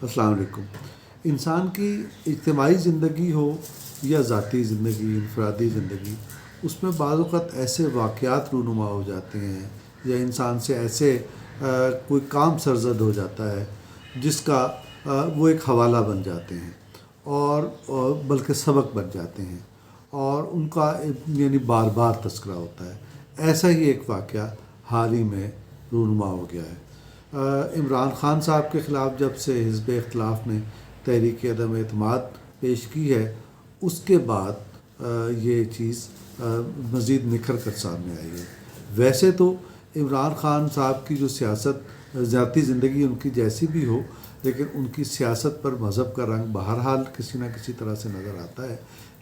السلام علیکم۔ انسان کی اجتماعی زندگی ہو یا ذاتی زندگی، انفرادی زندگی، اس میں بعض اوقات ایسے واقعات رونما ہو جاتے ہیں یا انسان سے ایسے کوئی کام سرزد ہو جاتا ہے جس کا وہ ایک حوالہ بن جاتے ہیں اور بلکہ سبق بن جاتے ہیں اور ان کا یعنی بار بار تذکرہ ہوتا ہے۔ ایسا ہی ایک واقعہ حال ہی میں رونما ہو گیا ہے۔ عمران خان صاحب کے خلاف جب سے حزب اختلاف نے تحریک عدم اعتماد پیش کی ہے، اس کے بعد یہ چیز مزید نکھر کر سامنے آئی ہے۔ ویسے تو عمران خان صاحب کی جو سیاست، ذاتی زندگی ان کی جیسی بھی ہو، لیکن ان کی سیاست پر مذہب کا رنگ بہرحال کسی نہ کسی طرح سے نظر آتا ہے،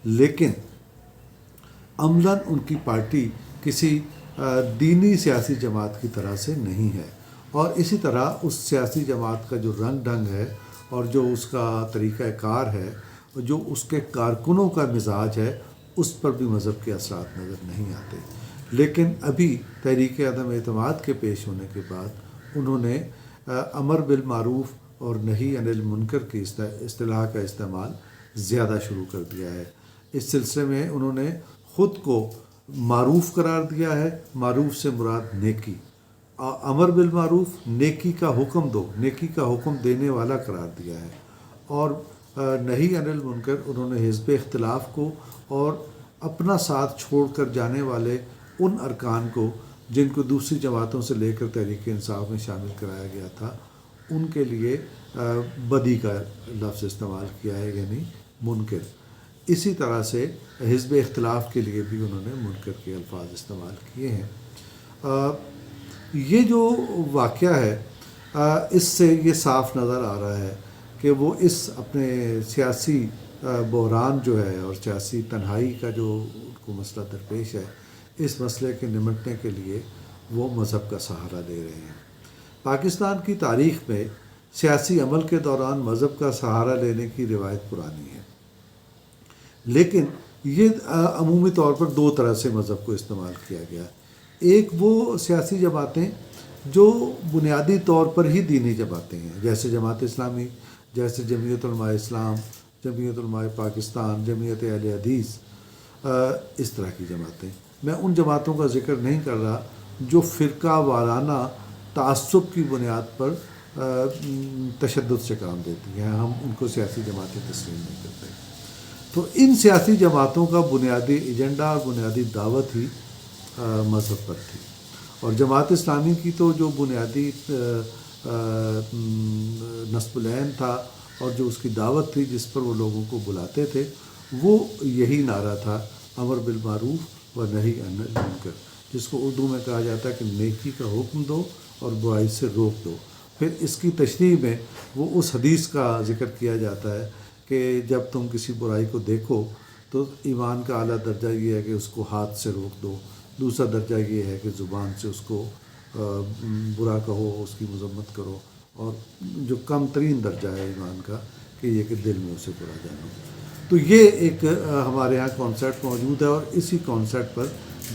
لیکن عملاً ان کی پارٹی کسی دینی سیاسی جماعت کی طرح سے نہیں ہے، اور اسی طرح اس سیاسی جماعت کا جو رنگ ڈھنگ ہے اور جو اس کا طریقہ کار ہے، جو اس کے کارکنوں کا مزاج ہے، اس پر بھی مذہب کے اثرات نظر نہیں آتے۔ لیکن ابھی تحریک عدم اعتماد کے پیش ہونے کے بعد انہوں نے امر بالمعروف اور نہی عن المنکر کی اصطلاح کا استعمال زیادہ شروع کر دیا ہے۔ اس سلسلے میں انہوں نے خود کو معروف قرار دیا ہے۔ معروف سے مراد نیکی، امر بالمعروف نیکی کا حکم دو، نیکی کا حکم دینے والا قرار دیا ہے، اور نہی عن المنکر انہوں نے حزب اختلاف کو اور اپنا ساتھ چھوڑ کر جانے والے ان ارکان کو جن کو دوسری جماعتوں سے لے کر تحریک انصاف میں شامل کرایا گیا تھا، ان کے لیے بدی کا لفظ استعمال کیا ہے، یعنی منکر۔ اسی طرح سے حزب اختلاف کے لیے بھی انہوں نے منکر کے الفاظ استعمال کیے ہیں۔ یہ جو واقعہ ہے، اس سے یہ صاف نظر آ رہا ہے کہ وہ اس اپنے سیاسی بحران جو ہے اور سیاسی تنہائی کا جو ان کو مسئلہ درپیش ہے، اس مسئلے کے نمٹنے کے لیے وہ مذہب کا سہارا لے رہے ہیں۔ پاکستان کی تاریخ میں سیاسی عمل کے دوران مذہب کا سہارا لینے کی روایت پرانی ہے، لیکن یہ عمومی طور پر دو طرح سے مذہب کو استعمال کیا گیا ہے۔ ایک وہ سیاسی جماعتیں جو بنیادی طور پر ہی دینی جماعتیں ہیں، جیسے جماعت اسلامی، جیسے جمعیت علماء اسلام، جمعیت علماء پاکستان، جمعیت اہل حدیث، اس طرح کی جماعتیں۔ میں ان جماعتوں کا ذکر نہیں کر رہا جو فرقہ وارانہ تعصب کی بنیاد پر تشدد سے کام دیتی ہیں، ہم ان کو سیاسی جماعتیں تسلیم نہیں کرتے۔ تو ان سیاسی جماعتوں کا بنیادی ایجنڈا اور بنیادی دعوت ہی مذہب پر تھی، اور جماعت اسلامی کی تو جو بنیادی نصب العین تھا اور جو اس کی دعوت تھی جس پر وہ لوگوں کو بلاتے تھے، وہ یہی نعرہ تھا، امر بالمعروف و نہی عن المنکر، جس کو اردو میں کہا جاتا ہے کہ نیکی کا حکم دو اور برائی سے روک دو۔ پھر اس کی تشریح میں وہ اس حدیث کا ذکر کیا جاتا ہے کہ جب تم کسی برائی کو دیکھو تو ایمان کا اعلیٰ درجہ یہ ہے کہ اس کو ہاتھ سے روک دو، دوسرا درجہ یہ ہے کہ زبان سے اس کو برا کہو، اس کی مذمت کرو، اور جو کم ترین درجہ ہے ایمان کا کہ یہ کہ دل میں اسے برا جانو۔ تو یہ ایک ہمارے ہاں کانسیپٹ موجود ہے، اور اسی کانسیپٹ پر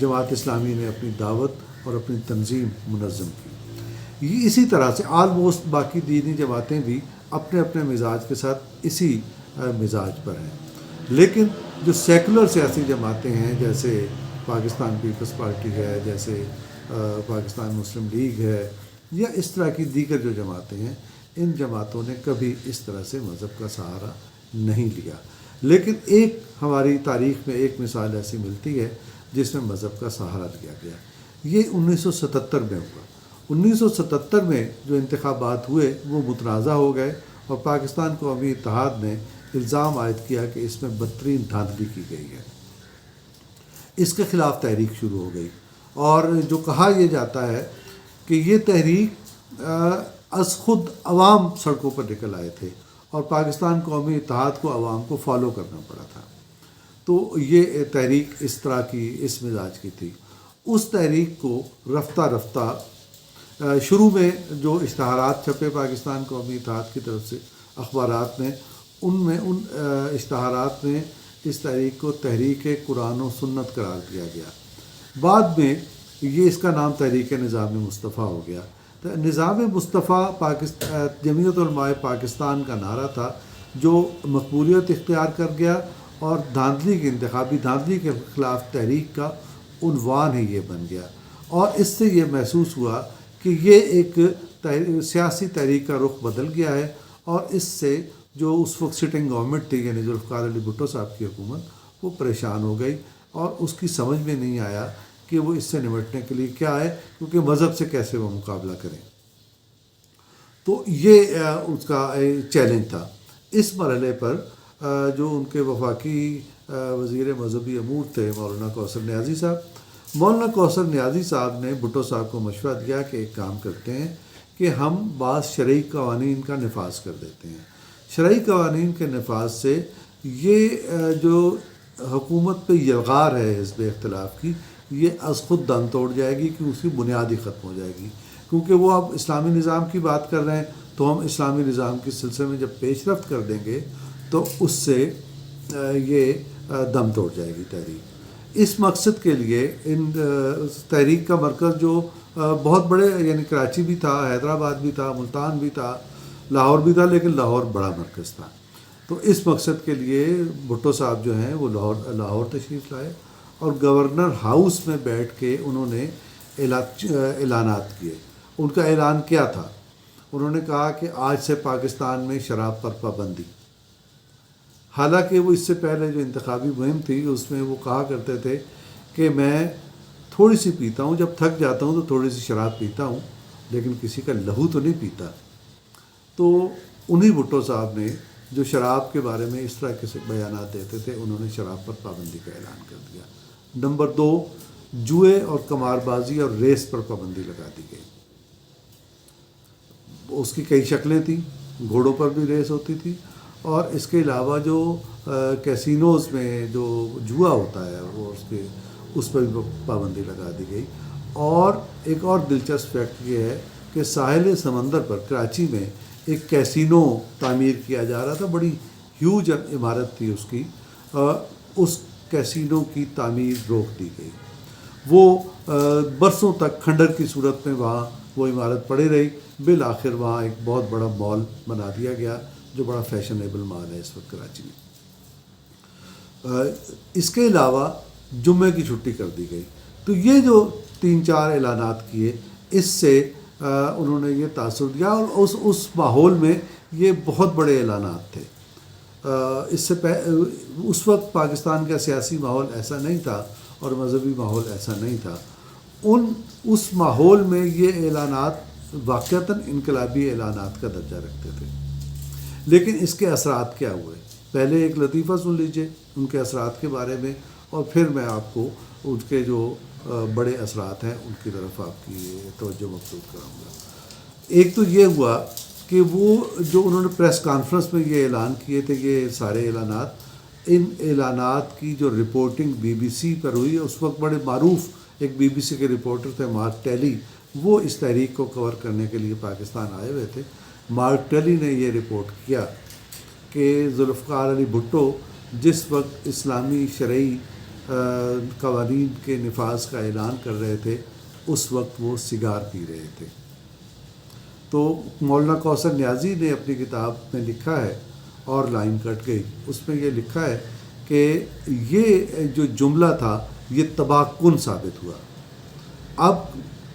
جماعت اسلامی نے اپنی دعوت اور اپنی تنظیم منظم کی۔ یہ اسی طرح سے آلموسٹ باقی دینی جماعتیں بھی اپنے اپنے مزاج کے ساتھ اسی مزاج پر ہیں، لیکن جو سیکولر سیاسی جماعتیں ہیں، جیسے پاکستان پیپلز پارٹی ہے، جیسے پاکستان مسلم لیگ ہے، یا اس طرح کی دیگر جو جماعتیں ہیں، ان جماعتوں نے کبھی اس طرح سے مذہب کا سہارا نہیں لیا۔ لیکن ایک ہماری تاریخ میں ایک مثال ایسی ملتی ہے جس میں مذہب کا سہارا لیا گیا، یہ 1977 میں ہوا۔ 1977 میں جو انتخابات ہوئے وہ متنازع ہو گئے، اور پاکستان قومی اتحاد نے الزام عائد کیا کہ اس میں بدترین دھاندلی کی گئی ہے۔ اس کے خلاف تحریک شروع ہو گئی، اور جو کہا یہ جاتا ہے کہ یہ تحریک از خود عوام سڑکوں پر نکل آئے تھے، اور پاکستان قومی اتحاد کو عوام کو فالو کرنا پڑا تھا۔ تو یہ تحریک اس طرح کی، اس مزاج کی تھی۔ اس تحریک کو رفتہ رفتہ شروع میں جو اشتہارات چھپے پاکستان قومی اتحاد کی طرف سے اخبارات نے، ان اشتہارات میں اس تحریک کو تحریک قرآن و سنت قرار دیا گیا۔ بعد میں یہ اس کا نام تحریک نظام مصطفیٰ ہو گیا، تو نظام مصطفیٰ جمعیت علماء پاکستان کا نعرہ تھا جو مقبولیت اختیار کر گیا، اور دھاندلی کے انتخابی دھاندلی کے خلاف تحریک کا عنوان ہی یہ بن گیا، اور اس سے یہ محسوس ہوا کہ یہ ایک سیاسی تحریک کا رخ بدل گیا ہے، اور اس سے جو اس وقت سٹنگ گورنمنٹ تھی یعنی ذوالفقار علی بھٹو صاحب کی حکومت، وہ پریشان ہو گئی اور اس کی سمجھ میں نہیں آیا کہ وہ اس سے نمٹنے کے لیے کیا ہے، کیونکہ مذہب سے کیسے وہ مقابلہ کریں۔ تو یہ اس کا چیلنج تھا۔ اس مرحلے پر جو ان کے وفاقی وزیر مذہبی امور تھے مولانا کوثر نیازی صاحب، مولانا کوثر نیازی صاحب نے بھٹو صاحب کو مشورہ دیا کہ ایک کام کرتے ہیں کہ ہم بعض شرعی قوانین کا نفاذ کر دیتے ہیں۔ شرعی قوانین کے نفاذ سے یہ جو حکومت پہ یلغار ہے حزب اختلاف کی، یہ از خود دم توڑ جائے گی کہ اس کی بنیاد ہی ختم ہو جائے گی، کیونکہ وہ اب اسلامی نظام کی بات کر رہے ہیں، تو ہم اسلامی نظام کے سلسلے میں جب پیش رفت کر دیں گے تو اس سے یہ دم توڑ جائے گی تحریک۔ اس مقصد کے لیے ان تحریک کا مرکز جو بہت بڑے یعنی کراچی بھی تھا، حیدرآباد بھی تھا، ملتان بھی تھا، لاہور بھی تھا، لیکن لاہور بڑا مرکز تھا۔ تو اس مقصد کے لیے بھٹو صاحب جو ہیں وہ لاہور تشریف لائے، اور گورنر ہاؤس میں بیٹھ کے انہوں نے اعلانات کیے۔ ان کا اعلان کیا تھا؟ انہوں نے کہا کہ آج سے پاکستان میں شراب پر پابندی۔ حالانکہ وہ اس سے پہلے جو انتخابی مہم تھی اس میں وہ کہا کرتے تھے کہ میں تھوڑی سی پیتا ہوں، جب تھک جاتا ہوں تو تھوڑی سی شراب پیتا ہوں، لیکن کسی کا لہو تو نہیں پیتا۔ تو انہی بھٹو صاحب نے جو شراب کے بارے میں اس طرح کے بیانات دیتے تھے، انہوں نے شراب پر پابندی کا اعلان کر دیا۔ نمبر 2، جوئے اور قمار بازی اور ریس پر پابندی لگا دی گئی۔ اس کی کئی شکلیں تھیں، گھوڑوں پر بھی ریس ہوتی تھی، اور اس کے علاوہ جو کیسینوز میں جو جوا ہوتا ہے وہ اس پر بھی پابندی لگا دی گئی۔ اور ایک اور دلچسپ فیکٹ یہ ہے کہ ساحل سمندر پر کراچی میں ایک کیسینو تعمیر کیا جا رہا تھا، بڑی ہیوج عمارت تھی اس کی، اس کیسینو کی تعمیر روک دی گئی۔ وہ برسوں تک کھنڈر کی صورت میں وہاں وہ عمارت پڑی رہی، بالآخر وہاں ایک بہت بڑا مال بنا دیا گیا جو بڑا فیشنیبل مال ہے اس وقت کراچی میں۔ اس کے علاوہ جمعے کی چھٹی کر دی گئی۔ تو یہ جو 3-4 اعلانات کیے، اس سے انہوں نے یہ تاثر دیا، اور اس ماحول میں یہ بہت بڑے اعلانات تھے۔ اس سے اس وقت پاکستان کا سیاسی ماحول ایسا نہیں تھا اور مذہبی ماحول ایسا نہیں تھا۔ اس ماحول میں یہ اعلانات واقعتاً انقلابی اعلانات کا درجہ رکھتے تھے۔ لیکن اس کے اثرات کیا ہوئے؟ پہلے ایک لطیفہ سن لیجئے ان کے اثرات کے بارے میں، اور پھر میں آپ کو ان کے جو بڑے اثرات ہیں ان کی طرف آپ کی توجہ مبذول کراؤں گا۔ ایک تو یہ ہوا کہ وہ جو انہوں نے پریس کانفرنس میں یہ اعلان کیے تھے، یہ سارے اعلانات، ان اعلانات کی جو رپورٹنگ بی بی سی پر ہوئی، اس وقت بڑے معروف ایک بی بی سی کے رپورٹر تھے مارک ٹیلی، وہ اس تحریک کو کور کرنے کے لیے پاکستان آئے ہوئے تھے۔ مارک ٹیلی نے یہ رپورٹ کیا کہ ذوالفقار علی بھٹو جس وقت اسلامی شرعی قوانین کے نفاذ کا اعلان کر رہے تھے، اس وقت وہ سگار پی رہے تھے۔ تو مولانا کوثر نیازی نے اپنی کتاب میں لکھا ہے، اور لائن کٹ گئی، اس میں یہ لکھا ہے کہ یہ جو جملہ تھا یہ تباہ کن ثابت ہوا۔ اب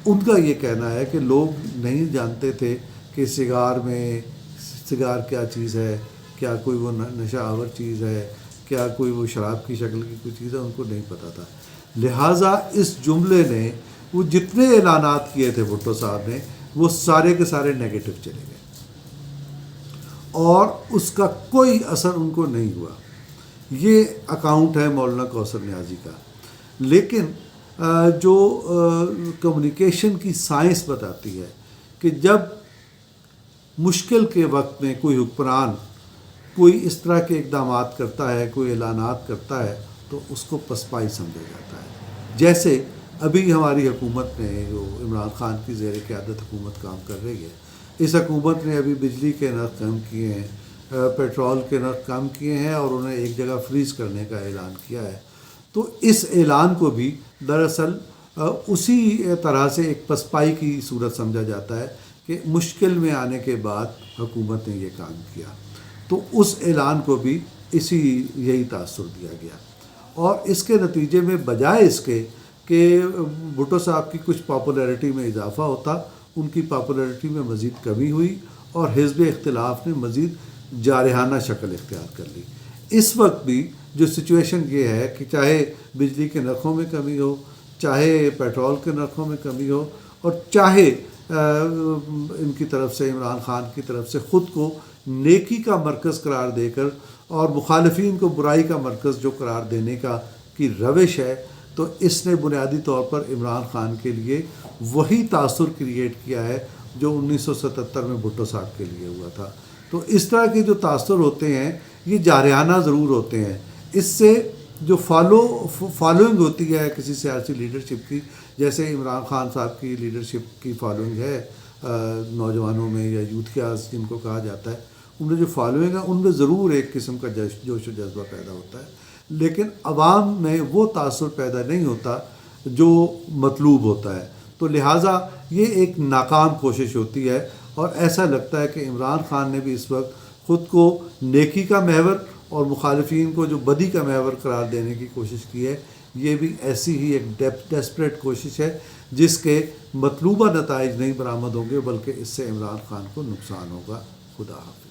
ان کا یہ کہنا ہے کہ لوگ نہیں جانتے تھے کہ سگار کیا چیز ہے، کیا کوئی وہ نشہ آور چیز ہے، کیا کوئی وہ شراب کی شکل کی کوئی چیز ہے، ان کو نہیں پتہ تھا۔ لہٰذا اس جملے نے وہ جتنے اعلانات کیے تھے بھٹو صاحب نے، وہ سارے کے سارے نیگیٹو چلے گئے، اور اس کا کوئی اثر ان کو نہیں ہوا۔ یہ اکاؤنٹ ہے مولانا کوثر نیازی کا۔ لیکن جو کمیونیکیشن کی سائنس بتاتی ہے کہ جب مشکل کے وقت میں کوئی حکمران کوئی اس طرح کے اقدامات کرتا ہے، کوئی اعلانات کرتا ہے، تو اس کو پسپائی سمجھا جاتا ہے۔ جیسے ابھی ہماری حکومت میں جو عمران خان کی زیر قیادت حکومت کام کر رہی ہے، اس حکومت نے ابھی بجلی کے نرخ کم کیے ہیں، پیٹرول کے نرخ کم کیے ہیں، اور انہیں ایک جگہ فریز کرنے کا اعلان کیا ہے۔ تو اس اعلان کو بھی دراصل اسی طرح سے ایک پسپائی کی صورت سمجھا جاتا ہے کہ مشکل میں آنے کے بعد حکومت نے یہ کام کیا، تو اس اعلان کو بھی یہی تاثر دیا گیا، اور اس کے نتیجے میں بجائے اس کے کہ بھٹو صاحب کی کچھ پاپولیرٹی میں اضافہ ہوتا، ان کی پاپولیرٹی میں مزید کمی ہوئی اور حزب اختلاف نے مزید جارحانہ شکل اختیار کر لی۔ اس وقت بھی جو سچویشن یہ ہے کہ چاہے بجلی کے نرخوں میں کمی ہو، چاہے پیٹرول کے نرخوں میں کمی ہو، اور چاہے ان کی طرف سے، عمران خان کی طرف سے، خود کو نیکی کا مرکز قرار دے کر اور مخالفین کو برائی کا مرکز جو قرار دینے کی روش ہے، تو اس نے بنیادی طور پر عمران خان کے لیے وہی تاثر کریٹ کیا ہے جو 1977 میں بھٹو صاحب کے لیے ہوا تھا۔ تو اس طرح کے جو تاثر ہوتے ہیں یہ جارحانہ ضرور ہوتے ہیں، اس سے جو فالوئنگ ہوتی ہے کسی سیاسی لیڈرشپ کی، جیسے عمران خان صاحب کی لیڈرشپ کی فالوئنگ ہے نوجوانوں میں یا یوتھیاز جن کو کہا جاتا ہے، ان میں جو فالوئنگ ہے ان میں ضرور ایک قسم کا جوش و جذبہ پیدا ہوتا ہے، لیکن عوام میں وہ تاثر پیدا نہیں ہوتا جو مطلوب ہوتا ہے۔ تو لہٰذا یہ ایک ناکام کوشش ہوتی ہے، اور ایسا لگتا ہے کہ عمران خان نے بھی اس وقت خود کو نیکی کا محور اور مخالفین کو جو بدی کا محور قرار دینے کی کوشش کی ہے، یہ بھی ایسی ہی ایک ڈیسپریٹ کوشش ہے جس کے مطلوبہ نتائج نہیں برآمد ہوں گے، بلکہ اس سے عمران خان کو نقصان ہوگا۔ خدا حافظ۔